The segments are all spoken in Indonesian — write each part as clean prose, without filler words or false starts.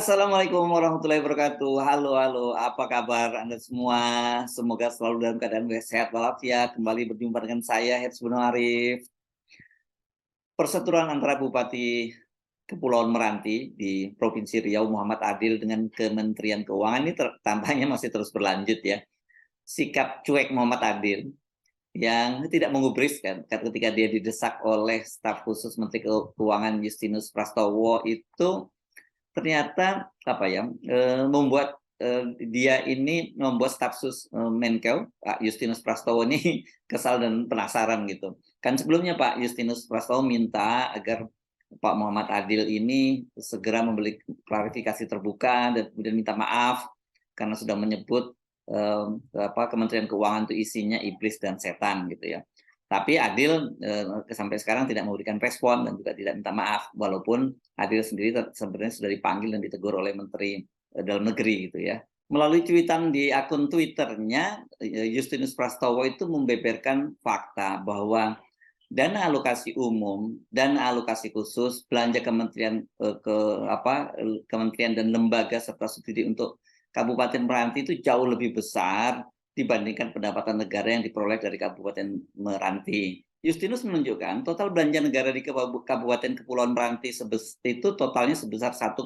Assalamualaikum warahmatullahi wabarakatuh. Halo, halo. Apa kabar Anda semua? Semoga selalu dalam keadaan sehat walafiat. Kembali berjumpa dengan saya, Hets Bono Arif. Perseteruan antara Bupati Kepulauan Meranti di Provinsi Riau Muhammad Adil dengan Kementerian Keuangan ini tampaknya masih terus berlanjut ya. Sikap cuek Muhammad Adil yang tidak mengubris kan ketika dia didesak oleh staf khusus Menteri Keuangan Justinus Prastowo itu ternyata apa ya, membuat, dia ini membuat stafsus, Menkeu, Pak Justinus Prastowo ini kesal dan penasaran gitu. Kan sebelumnya Pak Justinus Prastowo minta agar Pak Muhammad Adil ini segera memberi klarifikasi terbuka dan kemudian minta maaf karena sudah menyebut, Kementerian Keuangan itu isinya iblis dan setan gitu ya. Tapi Adil, sampai sekarang tidak memberikan respon dan juga tidak minta maaf, walaupun Adil sendiri sebenarnya sudah dipanggil dan ditegur oleh Menteri Dalam Negeri gitu ya. Melalui cuitan di akun Twitternya, Justinus Prastowo itu membeberkan fakta bahwa dana alokasi umum, dana alokasi khusus, belanja kementerian kementerian dan lembaga serta subsidi untuk Kabupaten Meranti itu jauh lebih besar dibandingkan pendapatan negara yang diperoleh dari Kabupaten Meranti. Justinus menunjukkan total belanja negara di Kabupaten Kepulauan Meranti itu totalnya sebesar 1,1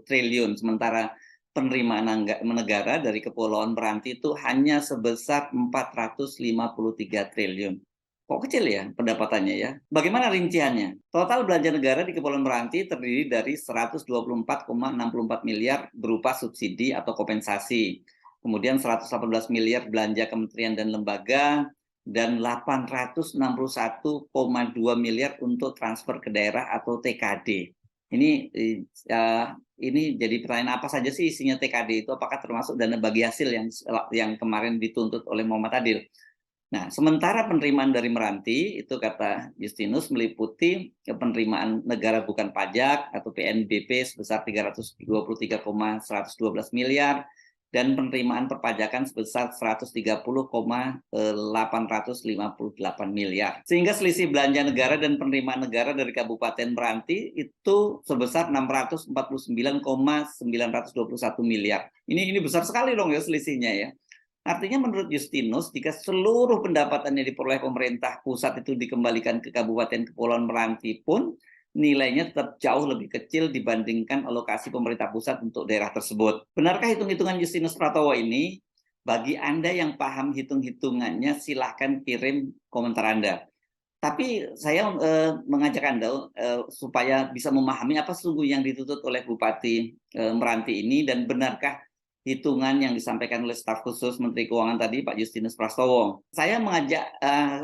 triliun, sementara penerimaan negara dari Kepulauan Meranti itu hanya sebesar 453 triliun. Kok kecil ya pendapatannya ya? Bagaimana rinciannya? Total belanja negara di Kepulauan Meranti terdiri dari 124,64 miliar berupa subsidi atau kompensasi. Kemudian 118 miliar belanja kementerian dan lembaga, dan 861,2 miliar untuk transfer ke daerah atau TKD. Ini jadi pertanyaan, apa saja sih isinya TKD itu? Apakah termasuk dana bagi hasil yang kemarin dituntut oleh Muhammad Adil? Nah, sementara penerimaan dari Meranti itu kata Justinus meliputi penerimaan negara bukan pajak atau PNBP sebesar 323,112 miliar dan penerimaan perpajakan sebesar 130,858 miliar. Sehingga selisih belanja negara dan penerimaan negara dari Kabupaten Meranti itu sebesar 649,921 miliar. Ini besar sekali dong ya selisihnya ya. Artinya menurut Justinus, jika seluruh pendapatannya diperoleh pemerintah pusat itu dikembalikan ke Kabupaten Kepulauan Meranti pun, nilainya tetap jauh lebih kecil dibandingkan alokasi pemerintah pusat untuk daerah tersebut. Benarkah hitung-hitungan Justinus Pratowo ini? Bagi Anda yang paham hitung-hitungannya, silahkan kirim komentar Anda. Tapi saya mengajak Anda supaya bisa memahami apa sesungguhnya yang dituntut oleh Bupati Meranti ini, dan benarkah hitungan yang disampaikan oleh staf khusus Menteri Keuangan tadi, Pak Justinus Prastowo. Saya mengajak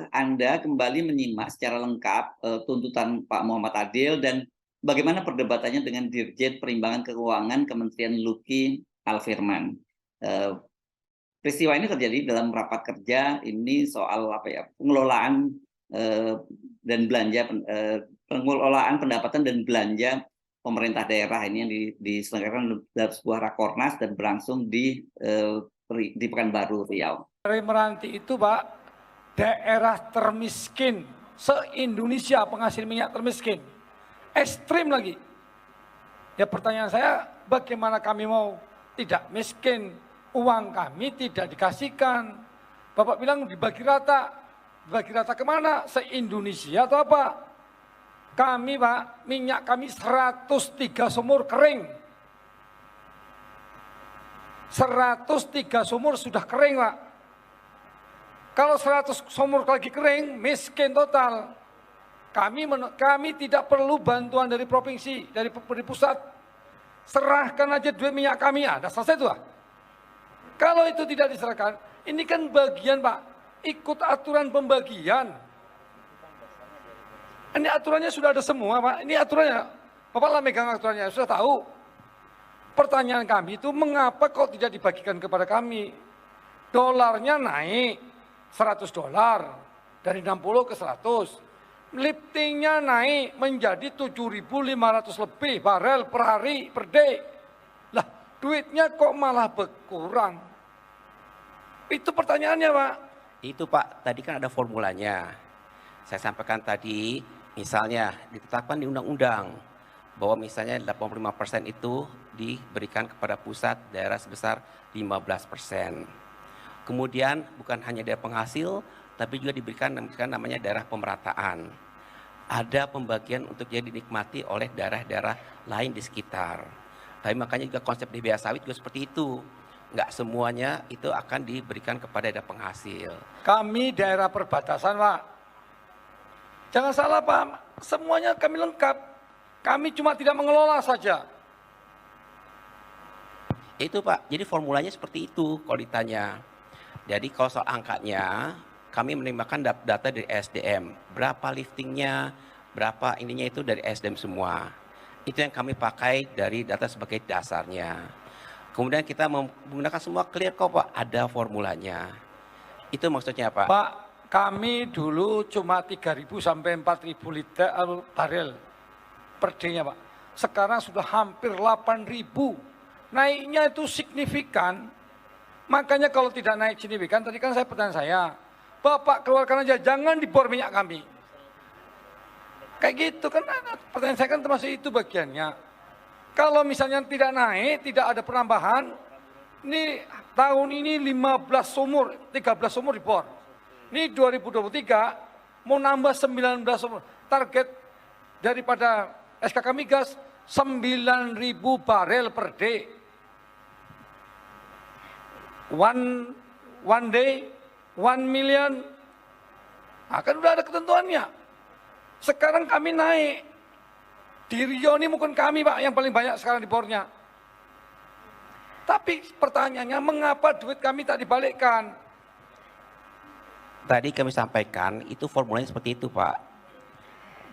Anda kembali menyimak secara lengkap tuntutan Pak Muhammad Adil dan bagaimana perdebatannya dengan Dirjen Perimbangan Keuangan Kementerian Luki Alfirman. Peristiwa ini terjadi dalam rapat kerja ini soal pengelolaan dan belanja, pengelolaan pendapatan dan belanja pemerintah daerah ini yang diselenggarakan dalam sebuah rakornas dan berlangsung di Pekanbaru, Riau. Dari Meranti itu Pak, daerah termiskin se-Indonesia, penghasil minyak termiskin. Ekstrim lagi. Ya pertanyaan saya, bagaimana kami mau tidak miskin? Uang kami tidak dikasihkan. Bapak bilang dibagi rata. Dibagi rata kemana? Se-Indonesia atau apa? Kami Pak, minyak kami 103 sumur kering. 103 sumur sudah kering Pak. Kalau 100 sumur lagi kering, miskin total. Kami tidak perlu bantuan dari provinsi, dari pusat. Serahkan aja duit minyak kami, ada selesai itu Pak. Kalau itu tidak diserahkan, ini kan bagian Pak, ikut aturan pembagian. Ini aturannya sudah ada semua Pak, ini aturannya, Bapak lah megang aturannya, sudah tahu. Pertanyaan kami itu mengapa kok tidak dibagikan kepada kami? Dolarnya naik 100 dolar, dari 60 ke 100. Liftingnya naik menjadi 7.500 lebih barel per hari, per day. Lah duitnya kok malah berkurang? Itu pertanyaannya Pak. Itu Pak, tadi kan ada formulanya. Saya sampaikan tadi, misalnya ditetapkan di undang-undang bahwa misalnya 85% itu diberikan kepada pusat, daerah sebesar 15%. Kemudian bukan hanya daerah penghasil, tapi juga diberikan namanya daerah pemerataan. Ada pembagian untuk jadi dinikmati oleh daerah-daerah lain di sekitar. Tapi makanya juga konsep di BA sawit juga seperti itu. Nggak semuanya itu akan diberikan kepada daerah penghasil. Kami daerah perbatasan, Pak. Jangan salah, Pak. Semuanya kami lengkap. Kami cuma tidak mengelola saja. Itu Pak, jadi formulanya seperti itu kalau ditanya. Jadi kalau soal angkanya, kami menembakkan data dari SDM. Berapa liftingnya, berapa ininya itu dari SDM semua. Itu yang kami pakai dari data sebagai dasarnya. Kemudian kita menggunakan semua clear kok Pak, ada formulanya. Itu maksudnya Pak. Pak, kami dulu cuma 3.000 sampai 4.000 liter barel per day-nya Pak. Sekarang sudah hampir 8.000. Naiknya itu signifikan. Makanya kalau tidak naik signifikan, tadi kan pertanyaan saya, Bapak keluarkan aja, jangan dibor minyak kami. Kayak gitu kan, pertanyaan saya kan termasuk itu bagiannya. Kalau misalnya tidak naik, tidak ada penambahan, ini tahun ini 15 sumur, 13 sumur dibor. Ini 2023 mau nambah 19 sumur. Target daripada SKK Migas 9.000 barel per day. One day, 1 million. Akan udah ada ketentuannya. Sekarang kami naik. Di Riau ini mungkin kami Pak yang paling banyak sekarang di bornya. Tapi pertanyaannya mengapa duit kami tak dibalikkan? Tadi kami sampaikan itu formulanya seperti itu Pak.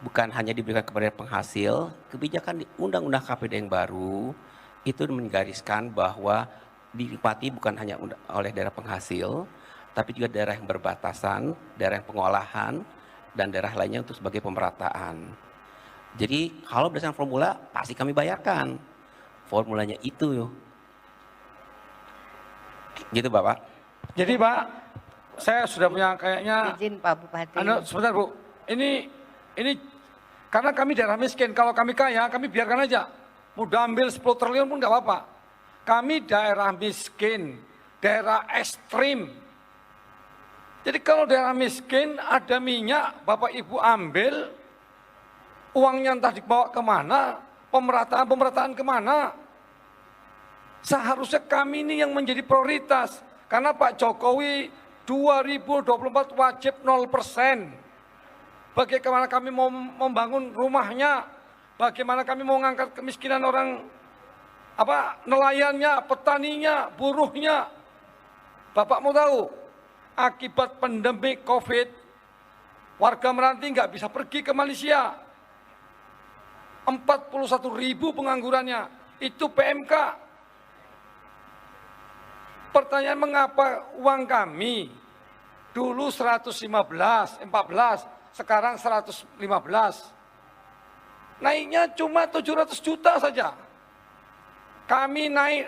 Bukan hanya diberikan kepada penghasil, kebijakan di Undang-Undang KPD yang baru itu menggariskan bahwa dinikmati bukan hanya oleh daerah penghasil, tapi juga daerah yang berbatasan, daerah yang pengolahan, dan daerah lainnya untuk sebagai pemerataan. Jadi kalau berdasarkan formula pasti kami bayarkan. Formulanya itu. Gitu Bapak. Jadi Pak, saya sudah punya kayaknya. Izin Pak Bupati. Sebentar Bu, ini karena kami daerah miskin, kalau kami kaya kami biarkan aja. Mudah ambil 10 triliun pun nggak apa-apa. Kami daerah miskin, daerah ekstrim. Jadi kalau daerah miskin ada minyak, Bapak Ibu ambil, uangnya entah dibawa kemana, pemerataan kemana. Seharusnya kami ini yang menjadi prioritas. Karena Pak Jokowi 2024 wajib 0%. Bagaimana kami mau membangun rumahnya, bagaimana kami mau mengangkat kemiskinan orang, nelayannya, petaninya, buruhnya. Bapak mau tahu, akibat pandemi COVID, warga Meranti nggak bisa pergi ke Malaysia. 41.000 penganggurannya, itu PMK. Pertanyaan mengapa uang kami dulu 115, 14, sekarang 115. Naiknya cuma 700 juta saja. Kami naik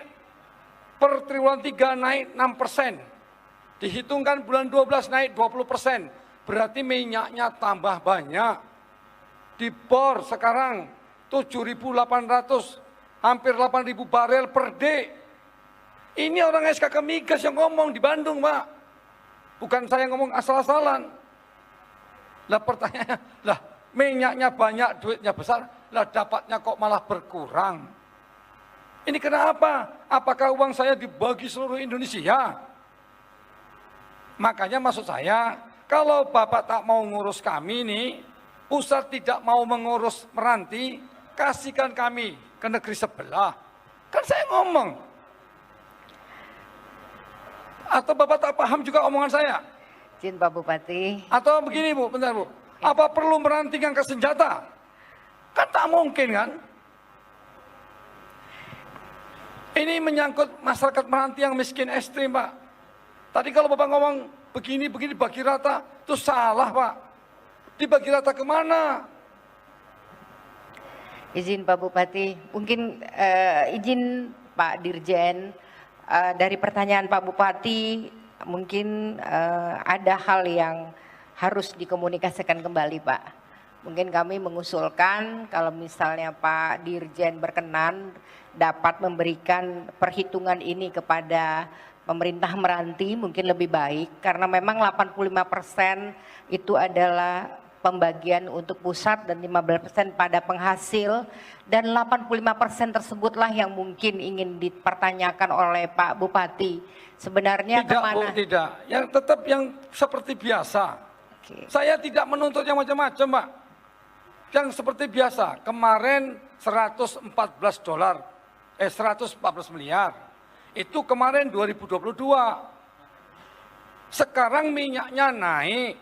per triwulan 3 naik 6%. Dihitungkan bulan 12 naik 20%. Berarti minyaknya tambah banyak. Di bor sekarang 7.800, hampir 8.000 barel per day. Ini orang SKK Migas yang ngomong di Bandung, Pak. Bukan saya ngomong asal-asalan. Lah pertanyaannya, lah minyaknya banyak, duitnya besar, lah dapatnya kok malah berkurang. Ini kenapa? Apakah uang saya dibagi seluruh Indonesia? Makanya maksud saya, kalau Bapak tak mau ngurus kami nih, pusat tidak mau mengurus Meranti, kasihkan kami ke negeri sebelah. Kan saya ngomong. Atau Bapak tak paham juga omongan saya? Izin Pak Bupati. Atau begini Bu, bentar Bu. Apa perlu Meranti ngangkat senjata? Kan tak mungkin kan? Ini menyangkut masyarakat Meranti yang miskin ekstrim Pak. Tadi kalau Bapak ngomong begini bagi rata, itu salah Pak. Dibagi rata kemana? Izin Pak Bupati, mungkin izin Pak Dirjen, dari pertanyaan Pak Bupati, mungkin ada hal yang harus dikomunikasikan kembali Pak. mungkin kami mengusulkan kalau misalnya Pak Dirjen berkenan dapat memberikan perhitungan ini kepada pemerintah Meranti mungkin lebih baik, karena memang 85% itu adalah pembagian untuk pusat dan 15% pada penghasil, dan 85% tersebutlah yang mungkin ingin dipertanyakan oleh Pak Bupati. Sebenarnya Tidak, kemana? Bu, tidak. Yang tetap yang seperti biasa. Oke. Saya tidak menuntut yang macam-macam, Pak. Yang seperti biasa. Kemarin 114 dolar, 114 miliar. Itu kemarin 2022. Sekarang minyaknya naik,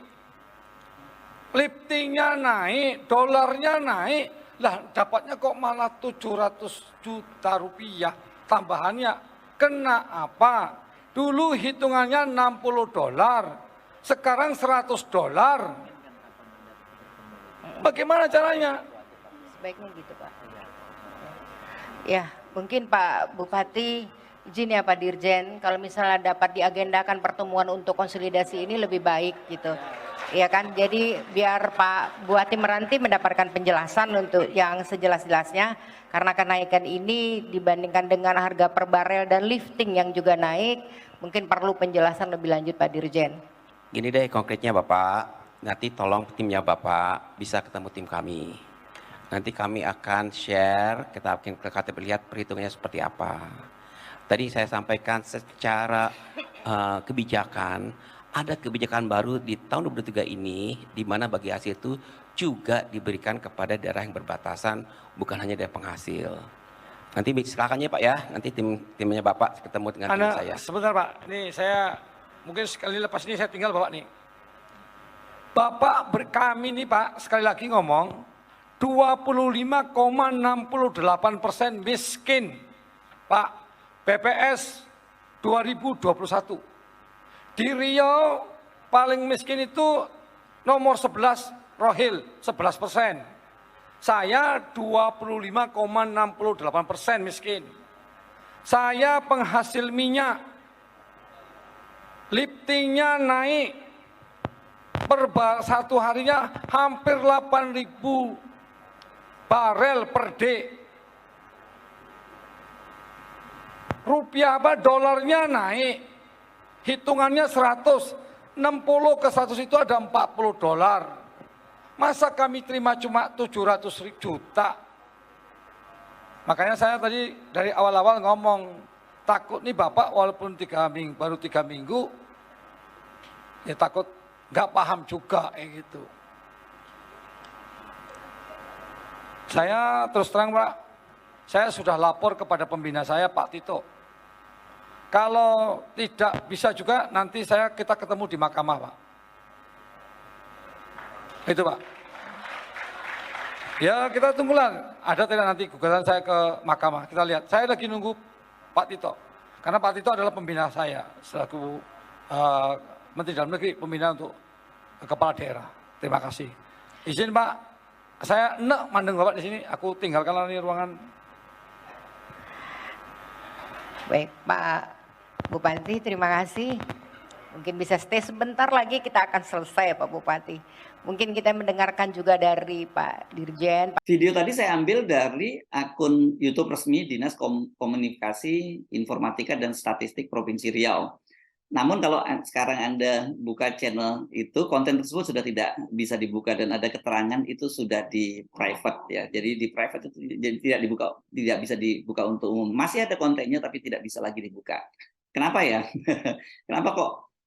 liftingnya naik, dolarnya naik. Lah dapatnya kok malah 700 juta rupiah tambahannya. Kena apa? Dulu hitungannya 60 dolar, sekarang 100 dolar. Bagaimana caranya? Sebaiknya gitu Pak. Ya, mungkin Pak Bupati, izin ya Pak Dirjen, kalau misalnya dapat diagendakan pertemuan untuk konsolidasi ini lebih baik gitu. Ya kan, jadi biar Pak Bupati Meranti mendapatkan penjelasan untuk yang sejelas-jelasnya, karena kenaikan ini dibandingkan dengan harga per barel dan lifting yang juga naik, mungkin perlu penjelasan lebih lanjut Pak Dirjen. Gini deh konkretnya Bapak, nanti tolong timnya Bapak bisa ketemu tim kami. Nanti kami akan share, kita akan lihat perhitungannya seperti apa. Tadi saya sampaikan secara kebijakan, ada kebijakan baru di tahun 2023 ini, di mana bagi hasil itu juga diberikan kepada daerah yang berbatasan, bukan hanya daerah penghasil. Nanti silakan ya Pak ya, nanti timnya Bapak ketemu dengan tim saya. Sebentar Pak, nih saya mungkin sekali lepas ini saya tinggal Bapak nih. Bapak kami nih Pak, sekali lagi ngomong, 25,68% miskin. Pak, BPS 2021. Di Riau paling miskin itu nomor 11 Rohil 11%. Saya 25,68% miskin. Saya penghasil minyak. Liftingnya naik. Per satu harinya hampir 8.000 barel per day. Rupiah dolarnya naik. Hitungannya 100, 60 ke 100 itu ada 40 dolar. Masa kami terima cuma 700 juta? Makanya saya tadi dari awal-awal ngomong, takut nih Bapak walaupun baru 3 minggu, ya takut nggak paham juga gitu. Saya terus terang Pak, saya sudah lapor kepada pembina saya Pak Tito. Kalau tidak bisa juga nanti kita ketemu di mahkamah Pak. Itu Pak. Ya kita tunggulah, ada tidak nanti gugatan saya ke mahkamah. Kita lihat, saya lagi nunggu Pak Tito. Karena Pak Tito adalah pembina saya, selaku Menteri Dalam Negeri, pembina untuk kepala daerah. Terima kasih. Izin Pak, saya enak mandeng Bapak di sini, aku tinggalkan ini ruangan. Baik Pak Bupati, terima kasih. Mungkin bisa stay sebentar lagi, kita akan selesai Pak Bupati. Mungkin kita mendengarkan juga dari Pak Dirjen. Video tadi saya ambil dari akun YouTube resmi Dinas Komunikasi, Informatika, dan Statistik Provinsi Riau. Namun kalau sekarang Anda buka channel itu, konten tersebut sudah tidak bisa dibuka dan ada keterangan itu sudah di private ya. Jadi di private itu jadi tidak bisa dibuka untuk umum. Masih ada kontennya tapi tidak bisa lagi dibuka. Kenapa ya? Kenapa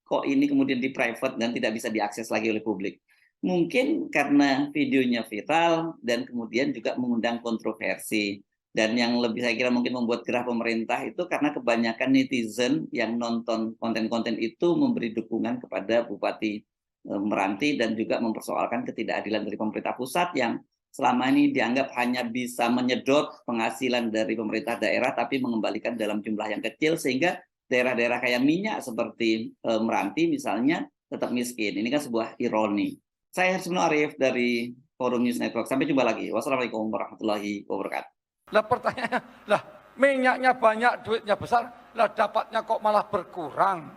kok ini kemudian di private dan tidak bisa diakses lagi oleh publik? Mungkin karena videonya viral dan kemudian juga mengundang kontroversi. Dan yang lebih saya kira mungkin membuat gerah pemerintah itu karena kebanyakan netizen yang nonton konten-konten itu memberi dukungan kepada Bupati Meranti dan juga mempersoalkan ketidakadilan dari pemerintah pusat yang selama ini dianggap hanya bisa menyedot penghasilan dari pemerintah daerah tapi mengembalikan dalam jumlah yang kecil sehingga daerah-daerah kayak minyak seperti Meranti misalnya tetap miskin. Ini kan sebuah ironi. Saya Hersmino Arif dari Forum News Network. Sampai jumpa lagi. Wassalamualaikum warahmatullahi wabarakatuh. Lah pertanyaannya, lah minyaknya banyak, duitnya besar, lah dapatnya kok malah berkurang.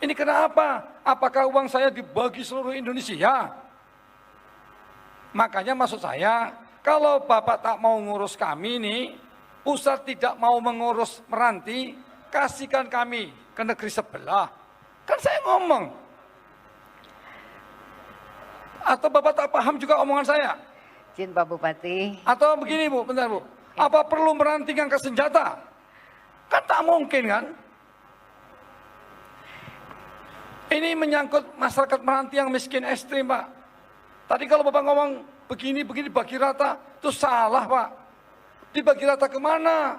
Ini kenapa? Apakah uang saya dibagi seluruh Indonesia? Makanya maksud saya, kalau Bapak tak mau ngurus kami nih, pusat tidak mau mengurus Meranti, kasihkan kami ke negeri sebelah. Kan saya ngomong. Atau Bapak tak paham juga omongan saya? Izin Pak Bupati. Atau begini Bu, bentar Bu. Apa perlu Meranti ngangkat senjata? Kan tak mungkin kan? Ini menyangkut masyarakat Meranti yang miskin ekstrim Pak. Tadi kalau Bapak ngomong begini bagi rata, itu salah Pak. Dibagi rata kemana?